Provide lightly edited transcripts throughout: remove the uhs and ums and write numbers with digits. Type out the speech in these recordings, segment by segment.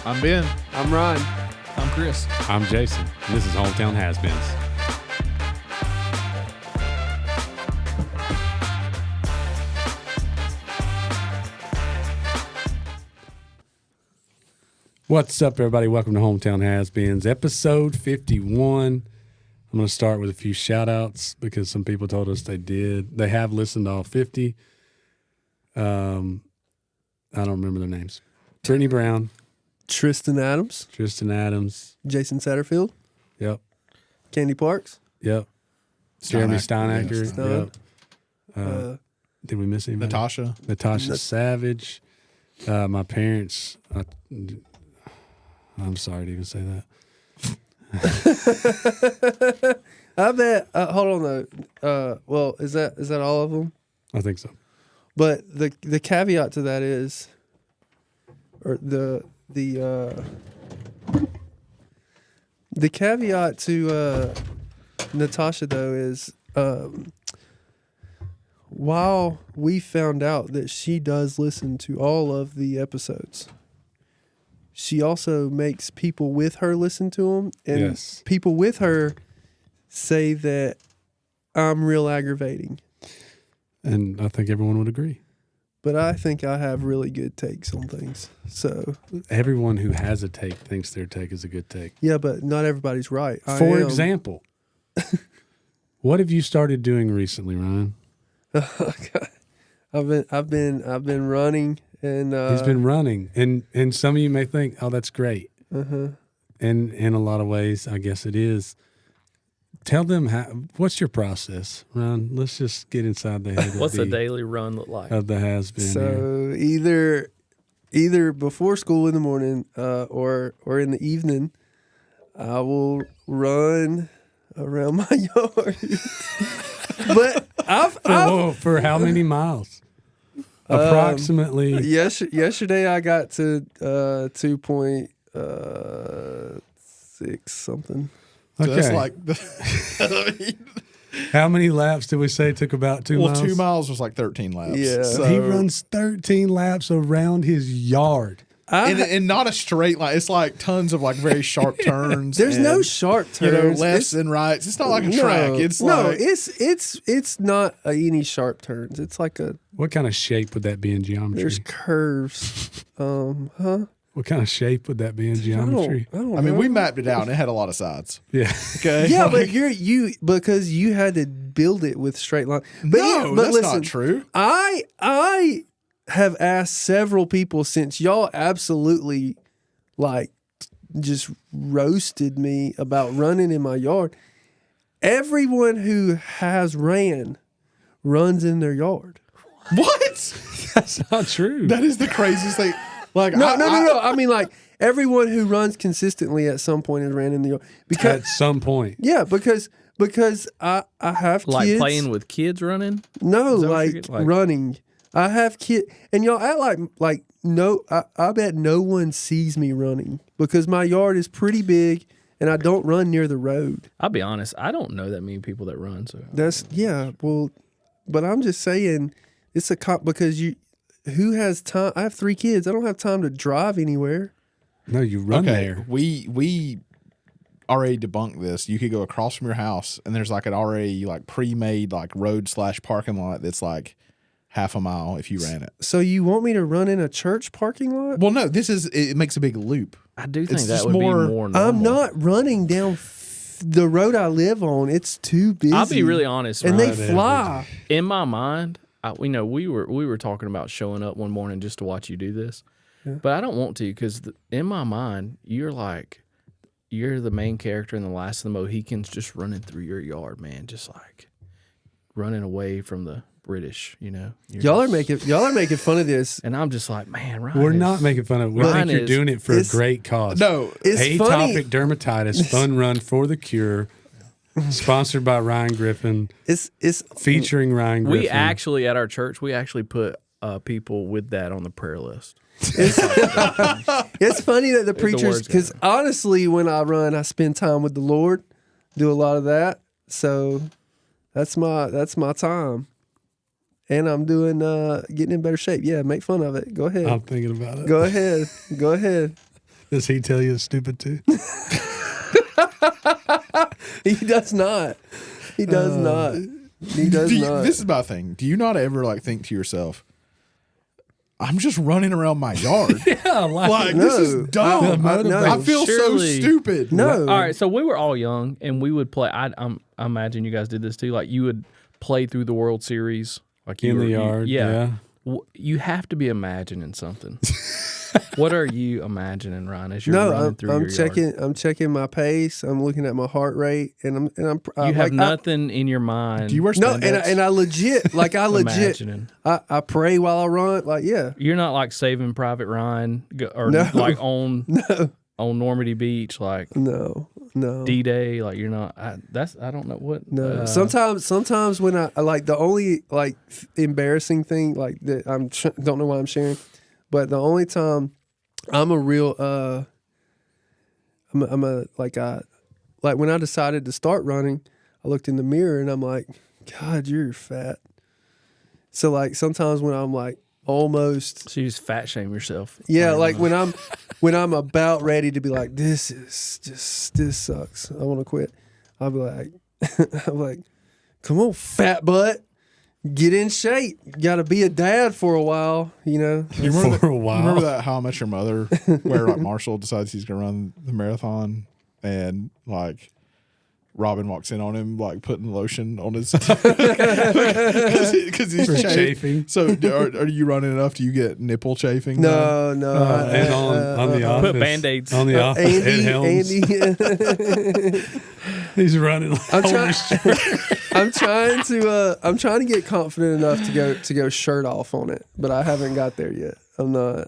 I'm Ben. I'm Ryan. I'm Chris. I'm Jason, and this is Hometown Has-Beens. What's up, everybody? Welcome to Hometown Has-Beens, episode 51. I'm going to start with a few shout-outs because some people told us they did. They have listened to all 50. I don't remember their names. Brittany Brown. Tristan Adams. Jason Satterfield. Yep. Candy Parks. Yep. Jeremy Steinacker. Steinacker. Yep. Did we miss anybody? Natasha Savage. My parents. I'm sorry to even say that. I bet. Hold on though. Well, is that all of them? I think so. But the caveat to that is, or the caveat to Natasha though is, while we found out that she does listen to all of the episodes, she also makes people with her listen to them, and Yes. people with her say that I'm real aggravating. And I think everyone would agree. But I think I have really good takes on things. So Everyone who has a take thinks their take is a good take. yeah, but not everybody's right. For example, what have you started doing recently, Ryan? I've been running, and He's been running, and some of you may think, "Oh, that's great." And in a lot of ways, I guess it is. Tell them what's your process, Ryan? Let's just get inside the head. What's a daily run look like? Of the has-been. So either before school in the morning, or in the evening, I will run around my yard. But For how many miles? Approximately. Yesterday I got to 2.6 something. Okay. That's like, How many laps did we say took about 2 miles? 2 miles was like 13 laps. Yeah. So, He runs 13 laps around his yard. and not a straight line. It's like tons of like very sharp turns. There's no and, sharp turns. lefts and rights. It's not like a track. It's it's not any sharp turns. It's like What kind of shape would that be in geometry? there's curves. What kind of shape would that be in geometry? I don't I mean, know. we mapped it out and it had a lot of sides. Yeah. Okay. Yeah, but because you had to build it with straight line. But No, but that's listen, not true. I have asked several people since y'all absolutely like just roasted me about running in my yard. Everyone who has runs in their yard. What? That's not true. That is the craziest thing. Like, No. I mean, like everyone who runs consistently at some point has ran in the yard. Because At some point. yeah, because I have Like kids. playing with kids running? No, Is that what like, you're getting? Like- running. I have kids, and y'all act like no. I bet no one sees me running because my yard is pretty big, and I don't run near the road. I'll be honest, I don't know that many people that run. So That's well, but I'm just saying it's because who has time? I have 3 kids. I don't have time to drive anywhere. No, you run okay, there. we already debunked this. You could go across from your house and there's like an already like pre-made like road/parking lot that's like half a mile if you ran it. So you want me to run in a church parking lot? Well, no, it makes a big loop. I do think It's that just would more- be more normal. I'm not running down the road I live on. It's too busy. I'll be really honest. and Ryan. they fly. In my mind, we were talking about showing up one morning just to watch you do this, but I don't want to because in my mind you're the main character in The Last of the Mohicans, just running through your yard, man, just like running away from the British. You're Y'all are just- making fun of this. and I'm just like, man, Ryan. We're is- not making fun of it. We Ryan think you're is- doing it for a it's- great cause. No, It's funny. Atopic dermatitis fun run for the cure. Sponsored by Ryan Griffin. It's Featuring Ryan Griffin. We actually at our church put people with that on the prayer list. It's funny that the preachers, words because honestly, when I run, I spend time with the Lord, do a lot of that. So that's my time, and I'm doing getting in better shape. Yeah, make fun of it. Go ahead. I'm thinking about it. Go ahead. Does he tell you it's stupid too? He does not. He does not. He does not. This is my thing. Do you not ever like think to yourself, I'm just running around my yard? Yeah, Like, No. this is dumb. No. I feel Surely- so stupid. No. All right, so we were all young, and we would play. I imagine you guys did this too. Like you would play through the World Series, like you in were- the you- yard. Yeah. You have to be imagining something. What are you imagining, Ryan? As you're No, running through I'm your checking. yard? I'm checking my pace. I'm looking at my heart rate, and I'm. You have like, nothing in your mind. Do you wear No, spandex? and I legit, like I legit, imagining? I pray while I run. Like, yeah, You're not like Saving Private Ryan or No. like on no, Normandy Beach, like no, no, D-Day. Like you're not. I don't know what. no. Sometimes when I like the only like embarrassing thing like that don't know why I'm sharing, but the only time I'm a real I'm a like when I decided to start running, I looked in the mirror and I'm like, God, you're fat. So like sometimes when I'm like almost So you just fat shame yourself. yeah, like when I'm about ready to be like, this sucks. I want to quit. I'll be like, come on, fat butt, get in shape. Got to be a dad for a while, you know. You remember For a You while. remember that How I Met Your Mother, where like Marshall decides he's gonna run the marathon, and like Robin walks in on him, like putting lotion on his because he's For chafing. chafing. So are you running enough? Do you get nipple chafing? No. And on the office. Put Band-Aids. On the office. Ed Helms. Andy, He's running like I'm over trying. his shirt. I'm trying to get confident enough to go shirt off on it, but I haven't got there yet. I'm not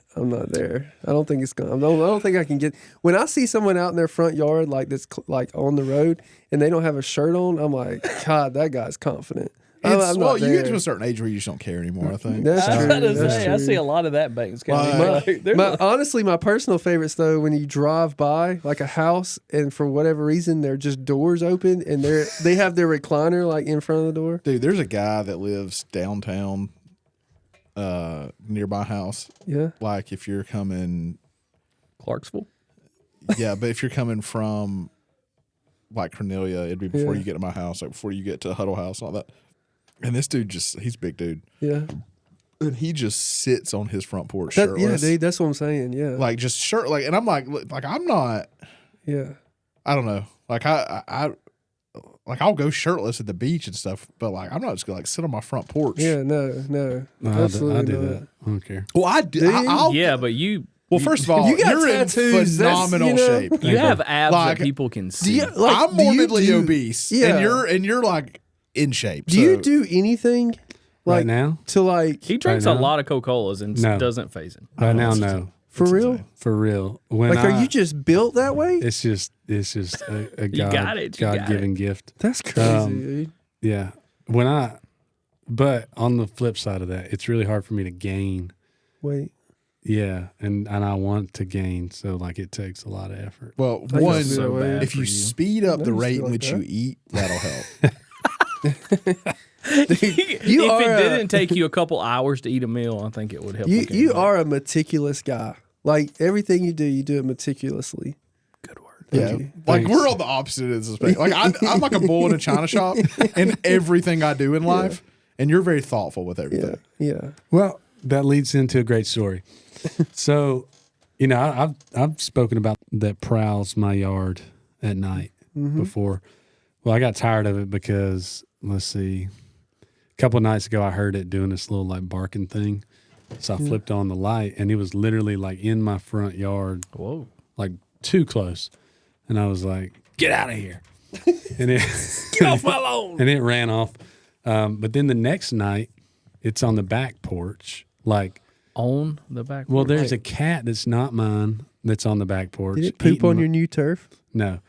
there. I don't think it's gonna. I don't think I can get. When I see someone out in their front yard like this, like on the road, and they don't have a shirt on, I'm like, God, that guy's confident. I'm Well, not you get there. to a certain age where you just don't care anymore. I think That's I was true. about to That's say, true. I see a lot of that Banks County. Like, Like, there's Honestly, my personal favorites though, when you drive by like a house and for whatever reason they're just doors open and they have their recliner like in front of the door. dude, there's a guy that lives downtown, near my house. Yeah. Like if you're coming, Clarksville. yeah, but if you're coming from like Cornelia, it'd be before Yeah. you get to my house, like before you get to Huddle House and all that. And this dude he's a big dude. Yeah. And he just sits on his front porch Yeah, shirtless. dude, that's what I'm saying. Yeah. Like just shirt, like, and I'm like I'm not, yeah. I don't know. Like like I'll go shirtless at the beach and stuff, but like I'm not just gonna like sit on my front porch. Yeah, no. No, Absolutely I do not. that. I don't care. Well, I do. Do you? I'll, Yeah, but you Well, first of all, You got you're tattoos, in that's, phenomenal you know- shape. you have abs Like, that people can see. you- like, I'm do you morbidly do- obese, Yeah. and you're like in shape. Do you so- do anything Right like now? to like he drinks Right a now? lot of Coca-Colas and No. doesn't phase him. Right now, that's no. for real? insane. For real. When Like, are you just built that way? It's just a got it, you got God-given gift. That's crazy, Um, dude. Yeah. But on the flip side of that, it's really hard for me to gain. Wait. Yeah, and I want to gain, so like it takes a lot of effort. Well, I one, used to be that way. bad if for you you. speed up I the used to rate be in like which that. you eat, that'll help. You if are it a- didn't take you a couple hours to eat a meal, I think it would help. You gain you weight. are a meticulous guy. Like everything you do it meticulously. Good word. Yeah, you. like Thanks. we're on the opposite ends of spectrum. Like I'm like a bull in a china shop in everything I do in life, and you're very thoughtful with Yeah. everything. Yeah. Well, that leads into a great story. So, I've spoken about that prowls my yard at night before. Well, I got tired of it because let's see, a couple of nights ago I heard it doing this little like barking thing. So I flipped on the light and it was literally like in my front yard, Whoa. like too close. And I was like, "Get out of here!" And it Get off my lawn. and it ran off. But then the next night, it's on the back porch, like. On the back. Well, porch. there's a cat that's not mine that's on the back porch. Did it poop eating on my- your new turf? No,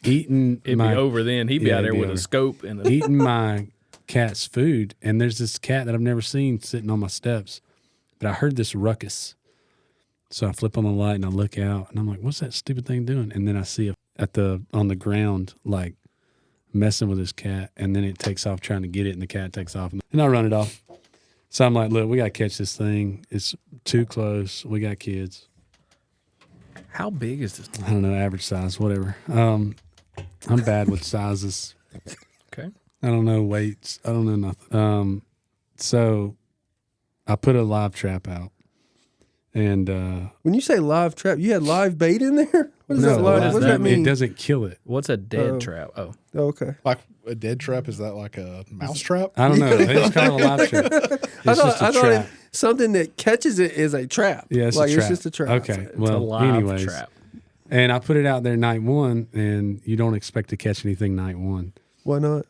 eating It'd my be over then. He'd be Yeah, out there it'd be with a over. scope and a, eating my cat's food, and there's this cat that I've never seen sitting on my steps, but I heard this ruckus. So I flip on the light and I look out, and I'm like, "What's that stupid thing doing?" And then I see on the ground like messing with this cat, and then it takes off trying to get it, and the cat takes off, and I run it off. So I'm like, "Look, we got to catch this thing. It's too close. We got kids." How big is this? I don't know, average size, whatever. I'm bad with sizes. Okay. I don't know weights. I don't know nothing. So I put a live trap out, and When you say live trap, you had live bait in there? What does no, that live, does what does that that mean? it doesn't kill it. What's a dead Oh. trap? Oh, Oh, okay. Like a dead trap? Is that like a mouse trap? I don't know. They just call it a live trap. It's I just a thought trap. something that catches it is a trap. Yeah, it's like a trap. it's just a trap. Okay. it's a Well, live anyways, trap. and I put it out there night one, and you don't expect to catch anything night one. Why not?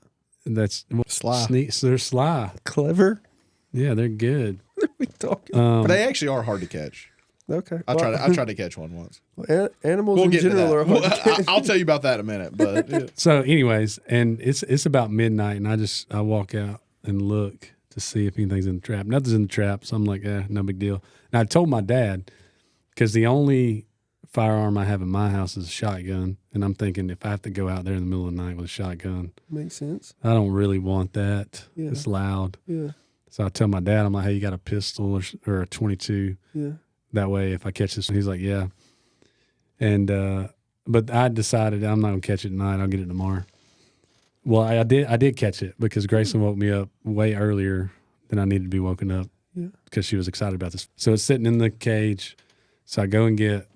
That's Sly. They're sly. Clever. Yeah, they're good. What are we talking? But they actually are hard to catch. Okay. I tried to catch one once. Animals We'll in get to general that. are hard to catch. I'll tell you about that in a minute. But yeah. So, anyways, and it's about midnight, and I walk out and look to see if anything's in the trap. Nothing's in the trap, so I'm like, no big deal. And I told my dad, because the only firearm I have in my house is a shotgun, and I'm thinking if I have to go out there in the middle of the night with a shotgun, Makes sense. I don't really want that. Yeah. It's loud. Yeah. So I tell my dad, I'm like, hey, you got a pistol or a 22? Yeah. That way, if I catch this one, he's like, yeah. And but I decided I'm not gonna catch it tonight. I'll get it tomorrow. Well, I did catch it because Grayson woke me up way earlier than I needed to be woken up. Yeah. Because she was excited about this. So it's sitting in the cage. So I go and get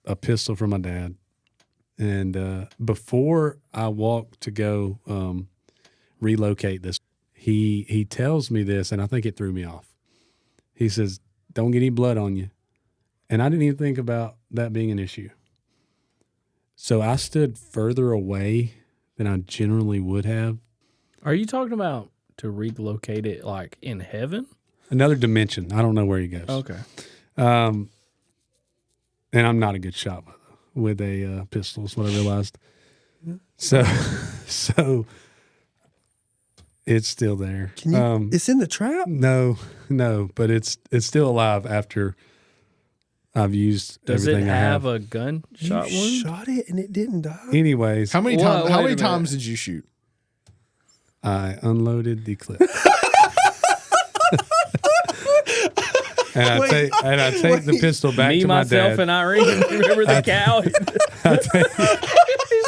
a pistol from my dad. And before I walk to go relocate this, he tells me this, and I think it threw me off. He says, "Don't get any blood on you." And I didn't even think about that being an issue. So I stood further away than I generally would have. Are you talking about to relocate it like in heaven? Another dimension. I don't know where he goes. Okay. And I'm not a good shot with a pistol, is what I realized. So it's still there. Can you? It's in the trap. No, but it's still alive after I've used Does it everything I have have. a gunshot You wound? shot it and it didn't die. Anyways, how many Whoa, times? How wait a many minute. times did you shoot? I unloaded the clip. And I take the pistol back Me, to my myself, dad. and Irene. Remember the cow? He's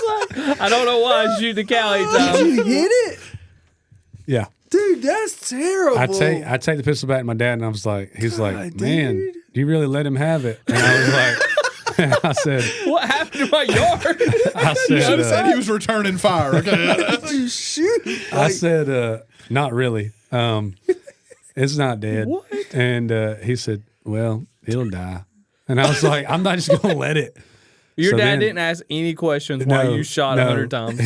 like, I don't know why I shoot the cow 8 times. You hit it, Yeah. dude. That's terrible. I take the pistol back to my dad, and I was like, he's like, God, man, dude. you really let him have it. And I was like, I said, What happened to my yard? I You should have said, said he was returning fire. Okay. You shoot. I said, not really. It's not dead. What? And he said, well, it'll die. And I was like, I'm not just going to let it. Your So dad then- didn't ask any questions why you shot 100 times.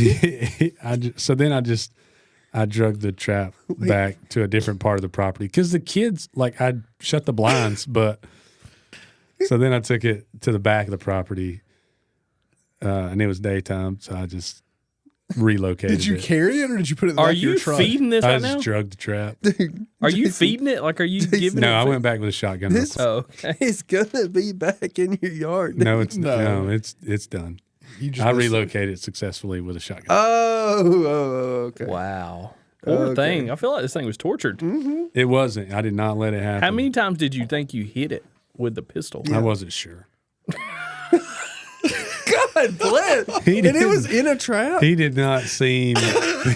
So then I drug the trap back to a different part of the property because the kids, like, I shut the blinds, but so then I took it to the back of the property, and it was daytime, so I just relocated Did you it. carry it or did you put it in the Are back of your you truck? feeding this I right just now? drugged the trap. Are you feeding it? Like, are you giving No, it? I went back with a shotgun. real This- quick. Oh, okay. It's gonna be back in your yard. No, it's No. it's done. You just I missed it. relocated successfully with a shotgun. Oh, okay. Wow. Poor Okay. thing. I feel like this thing was tortured. It wasn't. I did not let it happen. How many times did you think you hit it with the pistol? I wasn't sure. God bless. He And it didn't. was in a trap. He did not seem.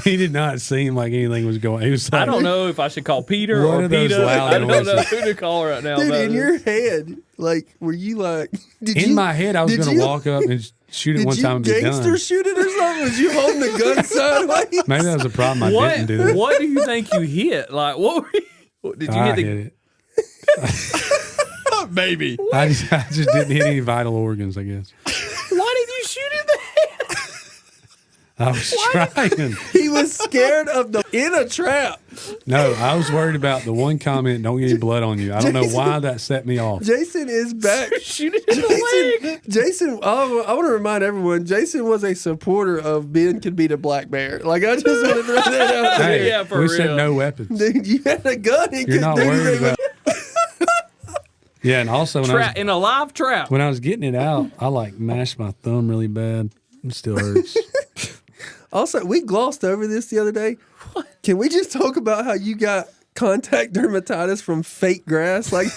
He did not seem like anything was going. He was like, I don't know if I should call Peter What or are those Peter. loud I don't know noises? who to call right now. Dude, about in this. your head, like, were you like, did In you, my head, I was did going to you- walk up and shoot it did one you time and be gangster done. shoot it or something? Was you holding the gun sideways? Maybe that was a problem. I didn't do What? that. What do you think you hit? Like, what were you? What, did you I hit the? hit it. Maybe. I just didn't hit any vital organs. I guess Why did you shoot in the head? I was trying. He was scared of the in a trap. No, I was worried about the one comment. Don't get any blood on you. I don't know why that set me off. Jason is back. Shoot it in the leg. Jason, I want to remind everyone, Jason was a supporter of Ben could beat a black bear. Like, I just want to throw that out there. Hey, Yeah, for we real. said no weapons. Dude, you had a gun and You're could not do worried anything about. Yeah, and also Trap in a live trap. when I was getting it out, I like mashed my thumb really bad. It still hurts. Also, we glossed over this the other day. What? Can we just talk about how you got contact dermatitis from fake grass? Like,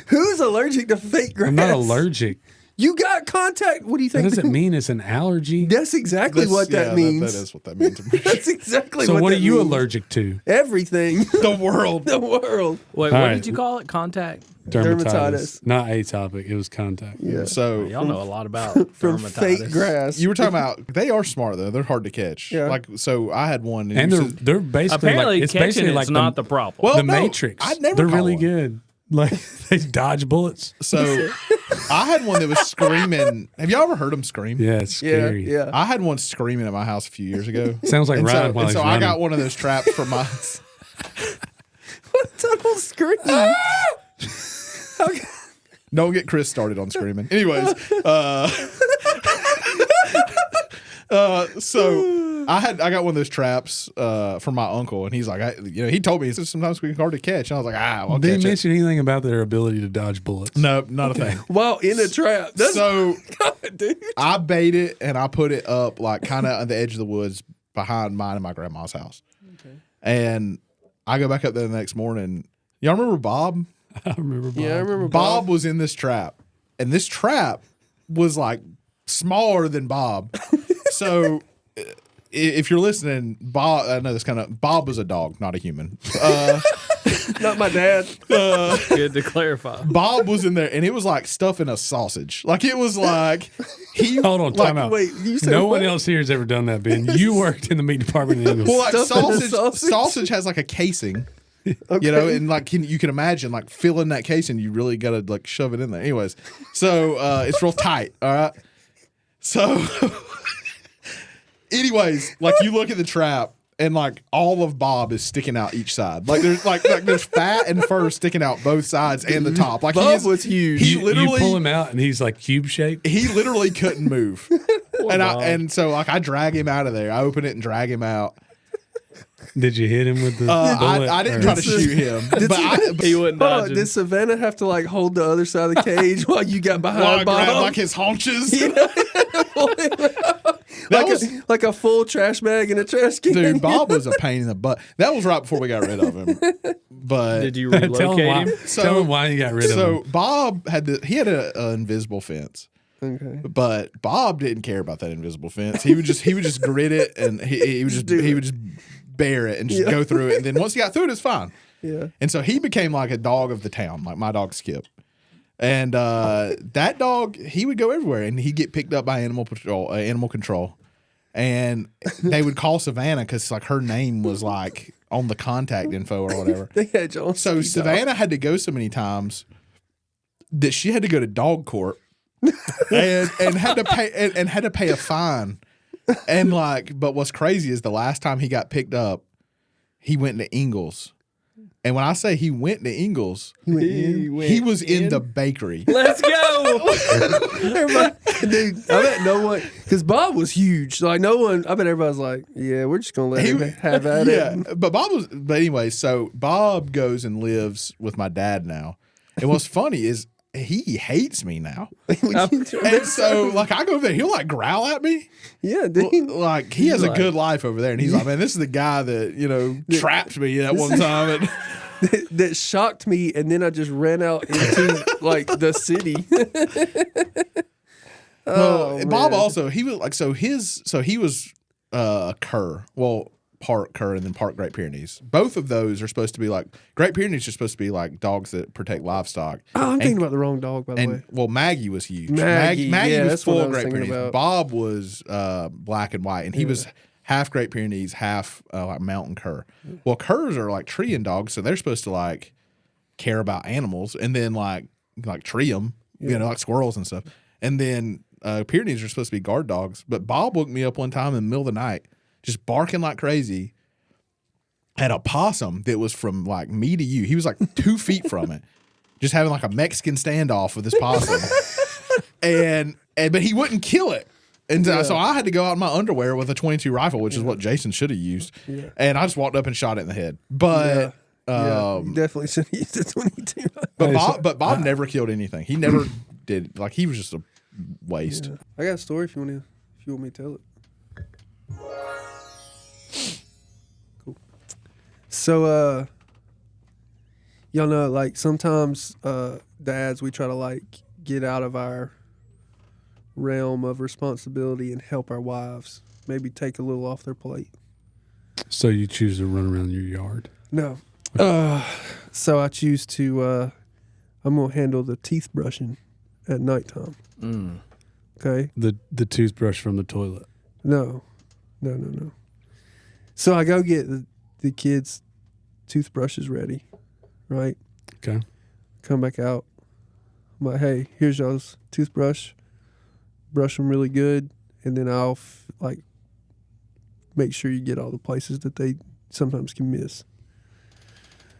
who's allergic to fake grass? I'm not allergic. You got contact. What do you That think? doesn't mean it's an allergy. That's exactly what that means. That is what that means. That's exactly So what are that you means. allergic to? Everything. The world. The world. Wait, All what right. did you call it? Contact? Dermatitis. Not atopic. It was contact. Yeah. So Y'all know a lot about From dermatitis. fake grass. you were talking about they are smart though. They're hard to catch. Yeah. Like so, I had one, And you they're said- they're basically Apparently, like it's catching basically it's like not the problem. Well, the no, Matrix. I'd never They're call really one. good. Like they dodge bullets. So I had one that was screaming. Have y'all ever heard them scream? Yeah, it's yeah, scary. yeah. I had one screaming at my house a few years ago. Sounds like And Ryan so, while and he's so I running. got one of those traps for my. What tunnel scream? Don't get Chris started on screaming. Anyways, so I got one of those traps from my uncle, and he's like, he told me he said sometimes we can hard to catch, and I was like, I'll Did catch he it. mention anything about their ability to dodge bullets? No, not a thing. While in a trap. That's So dude. I bait it and I put it up like kind of on the edge of the woods behind mine and my grandma's house. Okay. And I go back up there the next morning. Y'all remember Bob? I remember. Bob. Yeah, I remember Bob was in this trap, and this trap was like smaller than Bob. So if you're listening, Bob, I know this Bob was a dog, not a human. Not my dad. Good to clarify. Bob was in there, and it was like stuffing a sausage. Like it was like he. Hold on, like, time out. Wait, you said No what? one else here has ever done that, Ben. You worked in the meat department in Eagles. Well, like Stuffing a sausage, sausage? has like a casing. Okay. You know, and like you can imagine, like filling that casing, you really got to like shove it in there. Anyways, so it's real tight. All right. So, anyways, like you look at the trap, and like all of Bob is sticking out each side. Like there's like there's fat and fur sticking out both sides and the top. Like Bob was huge. He you literally pull him out, and he's like cube shaped. he literally couldn't move. Bob. And so like I drag him out of there. I open it and drag him out. Did you hit him with the bullet? I didn't or- try to shoot him, but He wouldn't Hold on, dodge. did Savannah have to like hold the other side of the cage while you got behind I Bob? grabbed like his haunches. like a full trash bag in a trash can. Dude, Bob was a pain in the butt. That was right before we got rid of him. But Did you tell him relocate why. him? Tell him wim why you got rid of so him. Bob had an invisible fence. Okay. But Bob didn't care about that invisible fence. He would just grit it, and he would just bear it and just go through it. And then once he got through it, it's fine. Yeah. And so he became like a dog of the town, like my dog Skip. And that dog, he would go everywhere, and he'd get picked up by animal control, and they would call Savannah because like her name was like on the contact info or whatever. They had you on So speed dial. Savannah had to go so many times that she had to go to dog court and had to pay a fine. And like, but what's crazy is the last time he got picked up, he went to Ingles. And when I say he went to Ingles, he was in the bakery. Let's go. Everybody, dude, I bet no one, because Bob was huge. Like no one, I bet everybody's like, yeah, we're just gonna let him have at it. But anyway, so Bob goes and lives with my dad now. And what's funny is he hates me now. And so like I go over there, he'll like growl at me. Yeah, dude. Like he has a like- good life over there, and he's like, man, this is the guy that trapped me that one time. And, That shocked me, and then I just ran out into like the city. Well, Bob man. also he was like he was a cur. Well, part cur and then part Great Pyrenees. Both of those are supposed to be like Great Pyrenees are supposed to be like dogs that protect livestock. Oh, I'm thinking about the wrong dog, by the way. And well, Maggie was huge. Maggie, yeah, was that's what I full was Great thinking Pyrenees. about. Bob was black and white, and he was half Great Pyrenees, half like mountain cur. Well, curs are like treeing dogs, so they're supposed to like care about animals and then like tree them, like squirrels and stuff. And then Pyrenees are supposed to be guard dogs. But Bob woke me up one time in the middle of the night, just barking like crazy at a possum that was from like me to you. He was like 2 feet from it, just having like a Mexican standoff with this possum. But he wouldn't kill it. And so I had to go out in my underwear with a .22 rifle, which is what Jason should have used. Yeah. And I just walked up and shot it in the head. But you definitely should have used the 22. but Bob never killed anything. He never did. Like he was just a waste. Yeah. I got a story if you want me to tell it. Cool. So y'all know like sometimes dads we try to like get out of our realm of responsibility and help our wives. Maybe take a little off their plate. So you choose to run around your yard. No. So I choose to, I'm going to handle the teeth brushing at nighttime. Mm. Okay? The toothbrush from the toilet. No. So I go get the kids' toothbrushes ready, right? Okay. Come back out. I'm like, hey, here's y'all's toothbrush. Brush them really good. And then I'll, make sure you get all the places that they sometimes can miss.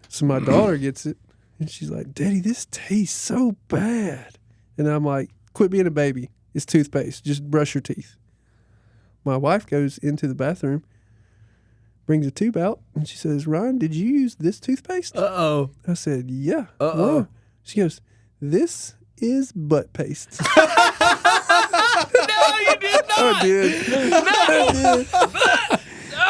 So my daughter gets it, and she's like, Daddy, this tastes so bad. And I'm like, quit being a baby. It's toothpaste. Just brush your teeth. My wife goes into the bathroom, brings a tube out, and she says, Ryan, did you use this toothpaste? Uh-oh. I said, yeah. Uh-oh. Why? She goes, this is butt paste. No, you did not. I did. I did.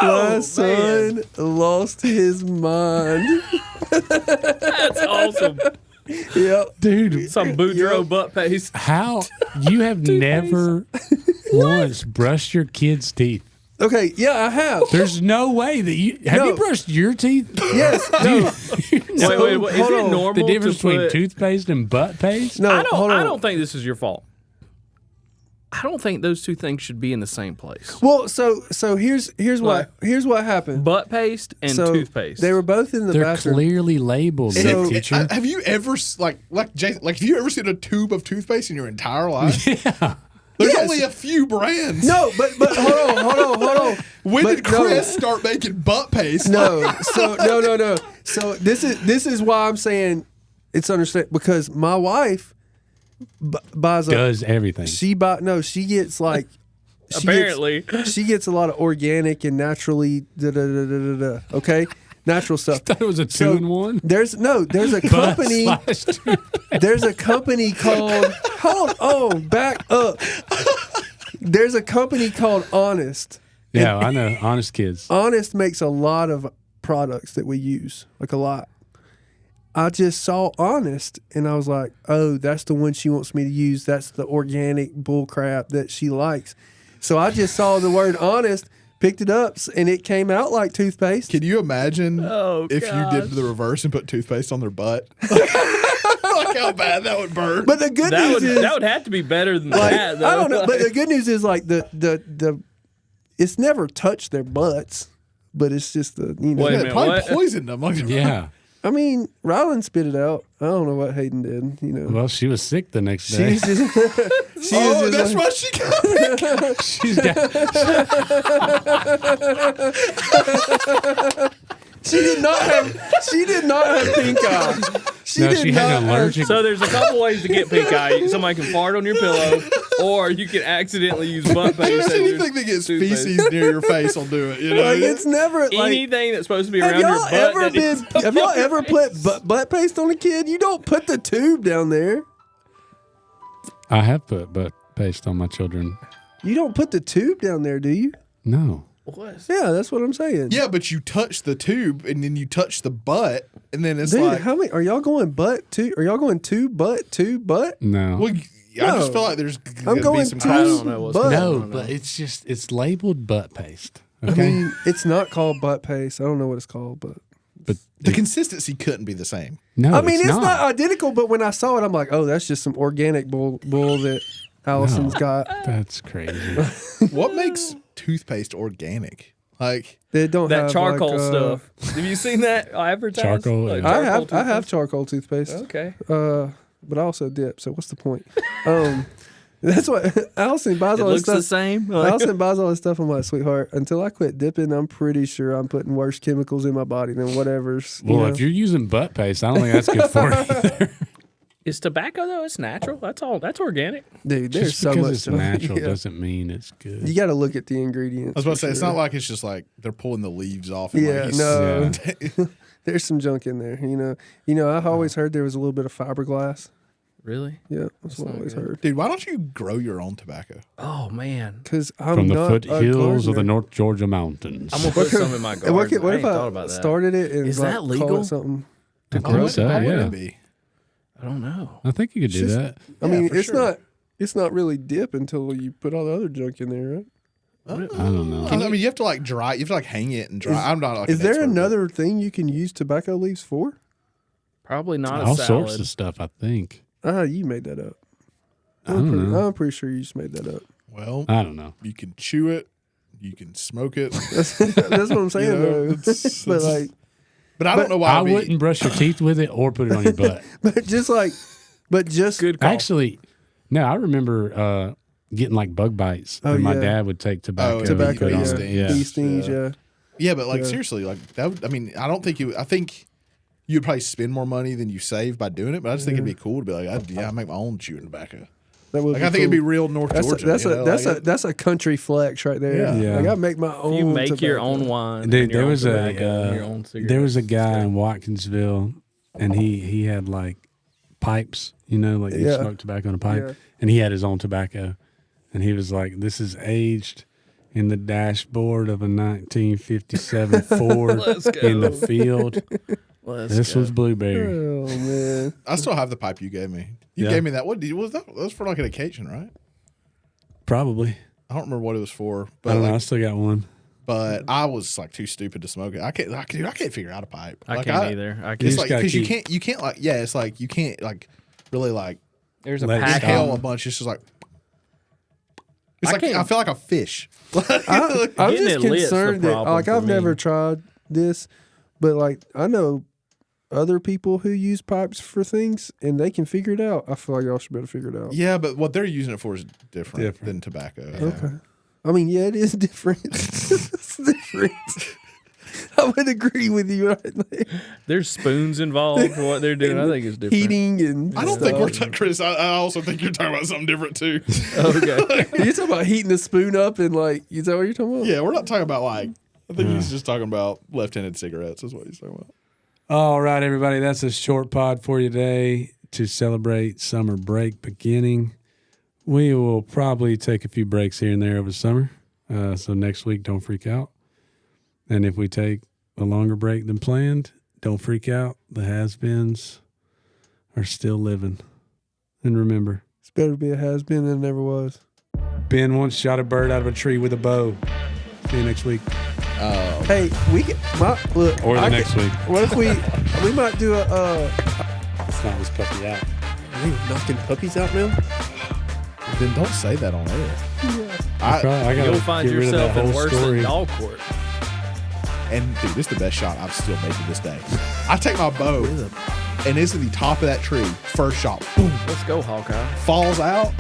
My son lost his mind. That's awesome. Yep. Dude, Some Boudreaux butt paste. how you have never once brushed your kids' teeth? Okay, yeah, I have. There's no way that you have you No. brushed your teeth? Yes. No. Wait. Is hold it on. normal The difference to between put, toothpaste and butt paste? No, hold on. I don't think this is your fault. I don't think those two things should be in the same place. Well, so here's what happened. Butt paste and So toothpaste. They were both in the They're bathroom. clearly labeled, So- teacher. Have you ever Jason, have you ever seen a tube of toothpaste in your entire life? Yeah. There's Yes. only a few brands. No, but hold on. When But did Chris start making butt paste? No. So no. So this is why I'm saying it's understand because my wife buys Does everything. she gets like Apparently. she gets a lot of organic and naturally okay, natural stuff. Thought it was a two-in-one. There's a company. There's a company called. Hold on, back up. There's a company called Honest. Yeah, I know. Honest kids. Honest makes a lot of products that we use, like a lot. I just saw Honest and I was like, oh, that's the one she wants me to use. That's the organic bull crap that she likes. So I just saw the word Honest, picked it up, and it came out like toothpaste. Can you imagine if you gosh. did the reverse and put toothpaste on their butt? Like how bad that would burn. But the good news is That would have to be better than like, that, though. I don't know, but the good news is like the it's never touched their butts, but it's just the Wait a Yeah, minute, it probably what? poisoned them. Like, Yeah. I mean, Rylan spit it out. I don't know what Hayden did. You know, Well, she was sick the next day. she's just, she oh, was that's just like, why she got pink. She's got, she did not have pink eye. She no, did she not had an have- allergic. So there's a couple ways to get pink eye. Somebody can fart on your pillow, or you can accidentally use butt paste. Just as your anything that gets toothpaste. feces near your face will do it. You know, Like it's never like. Anything that's supposed to be Have around your y'all butt. ever that been? is- Have y'all ever put butt paste on a kid? You don't put the tube down there. I have put butt paste on my children. You don't put the tube down there, do you? No. What? Yeah, that's what I'm saying. yeah, but you touch the tube and then you touch the butt, and then it's Dude, like, how many are y'all going butt to? Are y'all going tube butt? No. well, I just feel like there's gonna going be some to- I kind don't know what's Butt. going No, on. but it's labeled butt paste. I Okay. mean, it's not called butt paste. I don't know what it's called, but but the consistency couldn't be the same. no, I mean, it's not. not identical. But when I saw it, I'm like, oh, that's just some organic bull that Allison's got. That's crazy. What makes toothpaste organic? Like, They don't That have charcoal like, stuff. Have you seen that advertised? Charcoal, Like yeah. I have toothpaste? charcoal toothpaste. Okay. But I also dip. So what's the point? That's what Allison buys It all this looks the stuff. same. Allison buys all this stuff. I'm like, sweetheart, until I quit dipping, I'm pretty sure I'm putting worse chemicals in my body than whatever's. Well, you know? if you're using butt paste, I don't think that's good for you either. Is tobacco though? It's natural. That's all. That's organic. Dude, there's Just so because much it's stuff. natural Yeah. doesn't mean it's good. You got to look at the ingredients. I was about to for say, it's sure. not like it's just like they're pulling the leaves off. And Yeah, like no. Yeah. There's some junk in there. You know. I've always heard there was a little bit of fiberglass. Really? Yeah, that's what I always heard. Dude, why don't you grow your own tobacco? Oh man. Because I'm From the not foothills a of the gardener. North Georgia mountains. I'm gonna put some in my And garden. what I if ain't thought I about that. started it and Is like, that call legal? it something? I grow think it so, back? Would yeah. it be? I don't know. I think you could do Just- that. I mean, for it's sure. not. it's not really dip until you put all the other junk in there, right? I don't know. I mean, you have to like dry. You have to like hang it and dry. I'm not like. Is an there expert, but- another thing you can use tobacco leaves for? Probably not All a salad. sorts of stuff, I think. You made that up. I don't know. I'm pretty sure you just made that up. Well, I don't know. you can chew it. You can smoke it. That's what I'm saying, You know, though. it's- but it's- like, But I don't know why. I wouldn't brush your teeth with it or put it on your butt. but just Good call. Actually, no, I remember getting like bug bites. Oh, and my yeah. dad would take tobacco. Oh, and tobacco, put it on yeah. it. Yeah. Bee stings, yeah. Yeah, but like Yeah. seriously, like that. I mean, I don't think you. I think you'd probably spend more money than you save by doing it. But I just think it'd be cool to be like, I make my own chewing tobacco. That would Like be I think it'd be cool. real North Georgia. That's you know? that's a country flex right there. Yeah. Yeah. Like I make my own. You make your tobacco. own wine. Dude, and your there own was tobacco and your own there was a cigarettes. guy in Watkinsville, and he had like pipes, you know, like you Yeah. smoke tobacco in a pipe, Yeah. and he had his own tobacco, and he was like, "This is aged in the dashboard of a 1957 Ford Let's go. in the field. Let's This go. was blueberry." Oh man, I still have the pipe you gave me. You Yeah. gave me that. What did you, was that? That was for like an occasion, right? Probably. I don't remember what it was for, I but don't know. I like, still got one. but I was like too stupid to smoke it. I can't figure out a pipe. I Like, can't either. I You It's can't. just like gotta because keep- you can't like it's like you can't like really like There's a Let it pack. stop. inhale a bunch. It's just like it's I like can't- I feel like a fish. I'm Getting just it lit's the concerned that problem like for I've me. never tried this, but like I know other people who use pipes for things and they can figure it out. I feel like y'all should be able to figure it out. Yeah, but what they're using it for is different, Different. than tobacco. Okay. I mean, yeah, it is different. It's different. I would agree with you right there. There's spoons involved for what they're doing. I think it's different. Heating and I don't think we're stuff. Chris. I also think you're talking about something different too. Okay. You're talking about heating the spoon up and like, is that what you're talking about? Yeah, we're not talking about like. I think he's just talking about left-handed cigarettes. Is what he's talking about. All right, everybody. That's a short pod for you today to celebrate summer break beginning. We will probably take a few breaks here and there over summer. So next week, don't freak out. And if we take a longer break than planned, don't freak out. The has-beens are still living. And remember, It's better to be a has-been than it never was. Ben once shot a bird out of a tree with a bow. See you next week. Hey, we can look. Or the I next week. What if we might do a Let's not this puppy out. are they knocking puppies out now? Then don't say that on air. I gotta You'll find get rid of that yourself in whole worse story. than dog court. And dude, this is the best shot I've still made to this day. I take my bow, and it's at the top of that tree. First shot, boom, Let's go, Hawkeye. falls out.